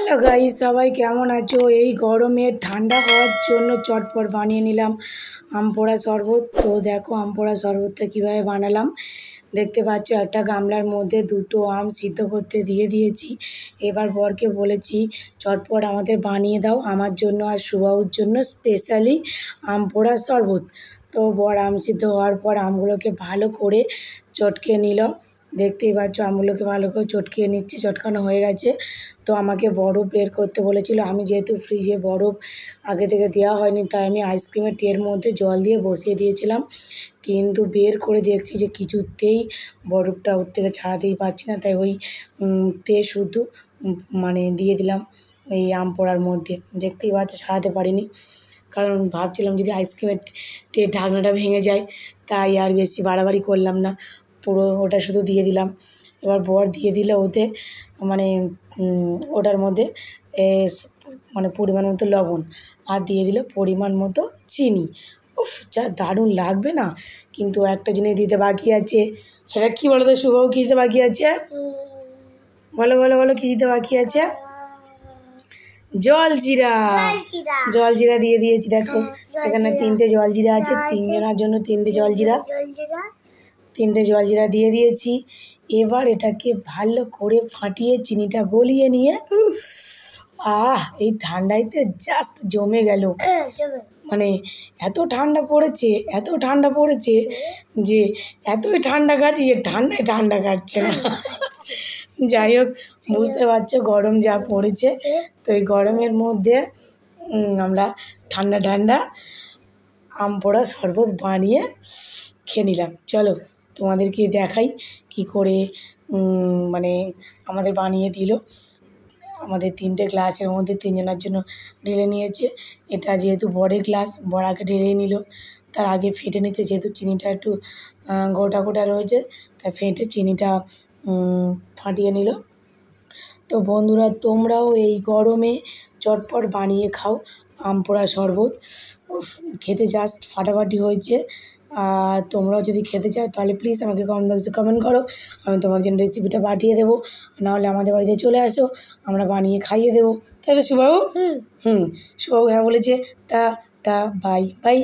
Hello guys, সবাই কেমন আছো? এই গরমে ঠান্ডা হওয়ার জন্য চটপট বানিয়ে নিলাম আম পোড়া শরবত। তো দেখো আম পোড়া শরবতটা কীভাবে বানালাম। দেখতে পাচ্ছ একটা গামলার মধ্যে দুটো আম সিদ্ধ করতে দিয়ে দিয়েছি। এবার বরকে বলেছি চটপট আমাদের বানিয়ে দাও, আমার জন্য আর সুবাউর জন্য স্পেশালি আম পোড়া শরবত। তো বর আম সিদ্ধ হওয়ার পর আমগুলোকে ভালো করে চটকে নিল। দেখতেই পাচ্ছ আমগুলোকে ভালো করে চটকিয়ে নিচ্ছে, চটকানো হয়ে গেছে। তো আমাকে বরফ বের করতে বলেছিল। আমি যেহেতু ফ্রিজে বরফ আগে থেকে দেওয়া হয়নি, তাই আমি আইসক্রিমের ট্রের মধ্যে জল দিয়ে বসিয়ে দিয়েছিলাম। কিন্তু বের করে দেখছি যে কিছুতেই বরফটা ওর থেকে ছাড়াতেই পারছি না, তাই ওই ট্রে শুধু মানে দিয়ে দিলাম এই আম পোড়ার মধ্যে। দেখতেই পাচ্ছ ছাড়াতে পারিনি, কারণ ভাবছিলাম যদি আইসক্রিমের ট্রের ঢাকনাটা ভেঙে যায়, তাই আর বেশি বাড়াবাড়ি করলাম না, পুরো ওটা শুধু দিয়ে দিলাম। এবার বর দিয়ে দিল ওতে মানে ওটার মধ্যে মানে পরিমাণ মতো লবণ, আর দিয়ে দিল পরিমাণ মতো চিনি। উফ, যা দারুণ লাগবে না। কিন্তু একটা জিনিস দিতে বাকি আছে, সেটা কী বলো তো শুভও? কী দিতে বাকি আছে? বলো বলো বলো, কী দিতে বাকি আছে? জলজিরা। জলজিরা দিয়ে দিয়েছি। দেখো এখানে 3টে জলজিরা আছে, 3 জনের জন্য 3টে জলজিরা, 3টে জলজিরা দিয়ে দিয়েছি। এবার এটাকে ভালো করে ফাটিয়ে চিনিটা গলিয়ে নিয়ে এই ঠান্ডাইতে জাস্ট জমে গেল। মানে এত ঠান্ডা পড়েছে, এত ঠান্ডা পড়েছে যে এতই ঠান্ডা খাচ্ছি যে ঠান্ডায় ঠান্ডা কাটছে না। যাই হোক, বুঝতে পারছো গরম যা পড়েছে, তো এই গরমের মধ্যে আমরা ঠান্ডা ঠান্ডা আম পোড়া শরবত বানিয়ে খেয়ে নিলাম। চলো তোমাদেরকে দেখাই কি করে মানে আমাদের বানিয়ে দিল। আমাদের 3টে গ্লাসের মধ্যে 3 জনের জন্য ঢেলে নিয়েছে। এটা যেহেতু বড়ের গ্লাস, বড় আগে ঢেলে নিল, তার আগে ফেটে নিচ্ছে, যেহেতু চিনিটা একটু গোটা গোটা রয়েছে, তাই ফেটে চিনিটা ফাটিয়ে নিল। তো বন্ধুরা, তোমরাও এই গরমে চটপট বানিয়ে খাও আম পোড়া শরবত। খেতে জাস্ট ফাটাফাটি হয়েছে। আর তোমরাও যদি খেতে চাও তাহলে প্লিজ আমাকে কমেন্ট বক্সে কমেন্ট করো, আমি তোমার জন্য রেসিপিটা পাঠিয়ে দেবো। নাহলে আমাদের বাড়িতে চলে আসো, আমরা বানিয়ে খাইয়ে দেবো। তাই তো শুভবাবু? শুভবাবু হ্যাঁ বলেছে। টা টা বাই বাই।